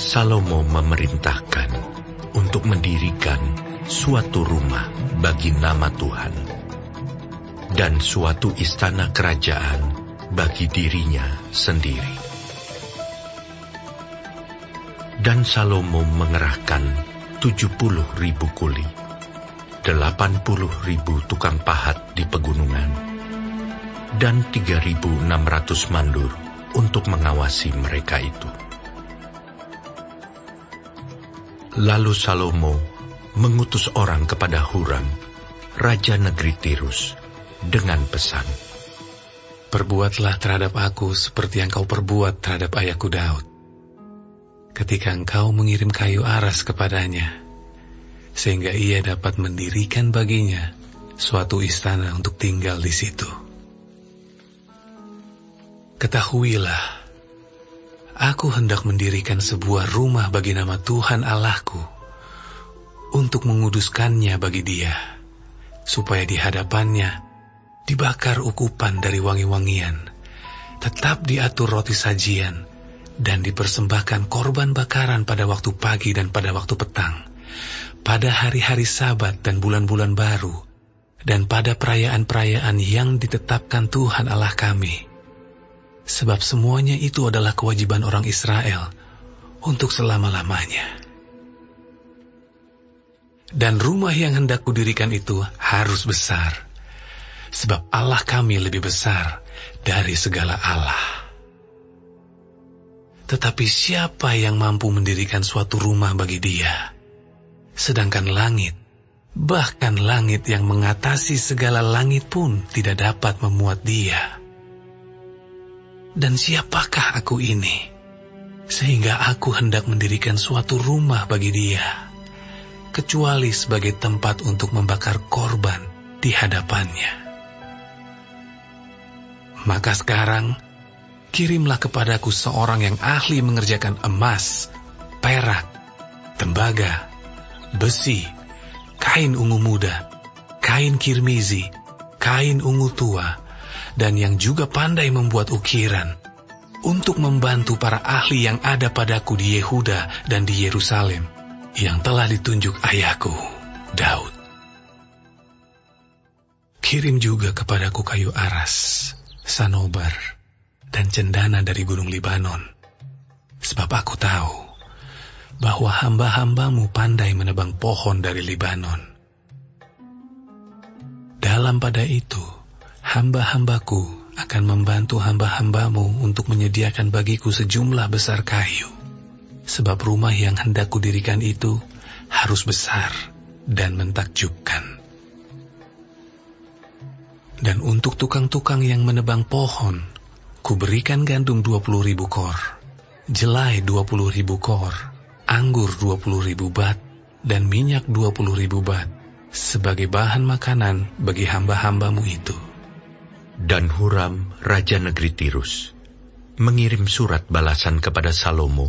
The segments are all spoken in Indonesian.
Salomo memerintahkan untuk mendirikan suatu rumah bagi nama Tuhan dan suatu istana kerajaan bagi dirinya sendiri. Dan Salomo mengerahkan 70.000 kuli, 80.000 tukang pahat di pegunungan, dan 3.600 mandur untuk mengawasi mereka itu. Lalu Salomo mengutus orang kepada Huram, raja negeri Tirus, dengan pesan, "Perbuatlah terhadap aku seperti yang kau perbuat terhadap ayahku Daud, ketika engkau mengirim kayu aras kepadanya, sehingga ia dapat mendirikan baginya suatu istana untuk tinggal di situ. Ketahuilah, aku hendak mendirikan sebuah rumah bagi nama Tuhan Allahku, untuk menguduskannya bagi dia, supaya di hadapannya dibakar ukupan dari wangi-wangian, tetap diatur roti sajian, dan dipersembahkan korban bakaran pada waktu pagi dan pada waktu petang, pada hari-hari Sabat dan bulan-bulan baru, dan pada perayaan-perayaan yang ditetapkan Tuhan Allah kami. Sebab semuanya itu adalah kewajiban orang Israel untuk selama-lamanya. Dan rumah yang hendak kudirikan itu harus besar, sebab Allah kami lebih besar dari segala Allah. Tetapi siapa yang mampu mendirikan suatu rumah bagi dia, sedangkan langit, bahkan langit yang mengatasi segala langit pun tidak dapat memuat dia? Dan siapakah aku ini, sehingga aku hendak mendirikan suatu rumah bagi dia, kecuali sebagai tempat untuk membakar korban di hadapannya? Maka sekarang, kirimlah kepadaku seorang yang ahli mengerjakan emas, perak, tembaga, besi, kain ungu muda, kain kirmizi, kain ungu tua, dan yang juga pandai membuat ukiran, untuk membantu para ahli yang ada padaku di Yehuda dan di Yerusalem, yang telah ditunjuk ayahku, Daud. Kirim juga kepadaku kayu aras, sanobar, dan cendana dari gunung Libanon, sebab aku tahu bahwa hamba-hambamu pandai menebang pohon dari Libanon. Dalam pada itu, hamba-hambaku akan membantu hamba-hambamu untuk menyediakan bagiku sejumlah besar kayu, sebab rumah yang hendak kudirikan itu harus besar dan mentakjubkan. Dan untuk tukang-tukang yang menebang pohon, kuberikan gandum 20.000 kor, jelai 20.000 kor, anggur 20.000 bat, dan minyak 20.000 bat, sebagai bahan makanan bagi hamba-hambamu itu." Dan Huram, raja negeri Tirus, mengirim surat balasan kepada Salomo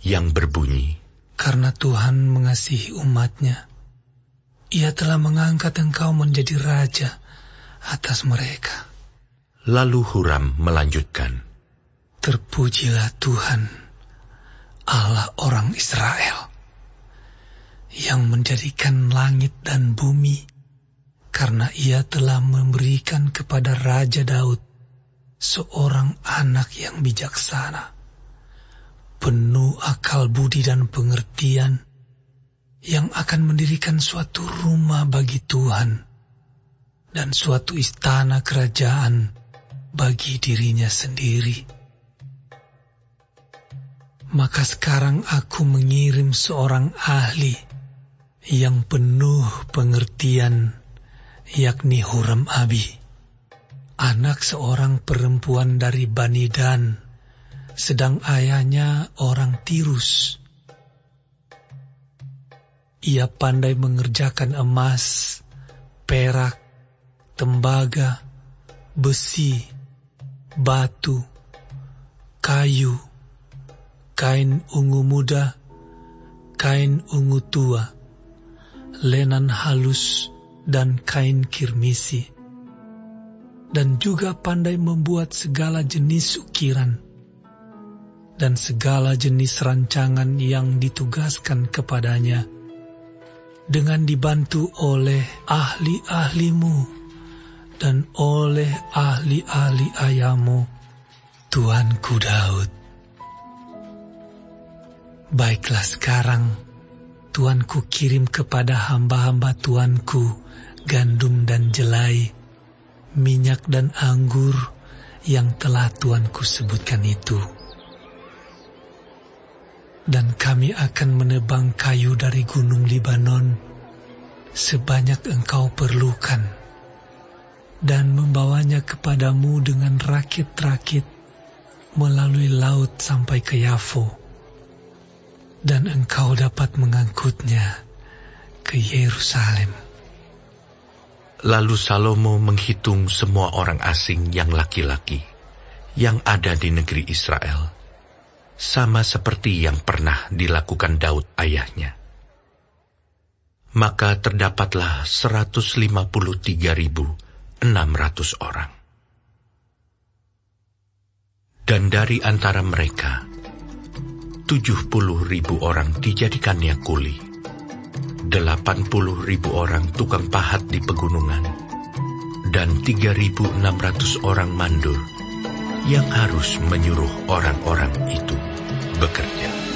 yang berbunyi, "Karena Tuhan mengasihi umat-Nya, Ia telah mengangkat engkau menjadi raja atas mereka." Lalu Huram melanjutkan, "Terpujilah Tuhan, Allah orang Israel, yang menjadikan langit dan bumi, karena Ia telah memberikan kepada Raja Daud seorang anak yang bijaksana, penuh akal budi dan pengertian, yang akan mendirikan suatu rumah bagi Tuhan dan suatu istana kerajaan bagi dirinya sendiri. Maka sekarang aku mengirim seorang ahli yang penuh pengertian, yakni Huram Abi, anak seorang perempuan dari Bani Dan, sedang ayahnya orang Tirus. Ia pandai mengerjakan emas, perak, tembaga, besi, batu, kayu, kain ungu muda, kain ungu tua, lenan halus, dan kain kirmisi, dan juga pandai membuat segala jenis ukiran. dan segala jenis rancangan yang ditugaskan kepadanya, dengan dibantu oleh ahli-ahlimu dan oleh ahli-ahli ayahmu, Tuanku Daud. Baiklah sekarang, Tuanku kirim kepada hamba-hamba Tuanku gandum dan jelai, minyak dan anggur yang telah Tuanku sebutkan itu. Dan kami akan menebang kayu dari gunung Libanon sebanyak engkau perlukan, dan membawanya kepadamu dengan rakit-rakit melalui laut sampai ke Yafo, dan engkau dapat mengangkutnya ke Yerusalem. Lalu Salomo menghitung semua orang asing yang laki-laki yang ada di negeri Israel, sama seperti yang pernah dilakukan Daud ayahnya. Maka terdapatlah 153.600 orang. Dan dari antara mereka, 70.000 orang dijadikannya kuli, 80.000 orang tukang pahat di pegunungan, dan 3.600 orang mandor yang harus menyuruh orang-orang itu bekerja.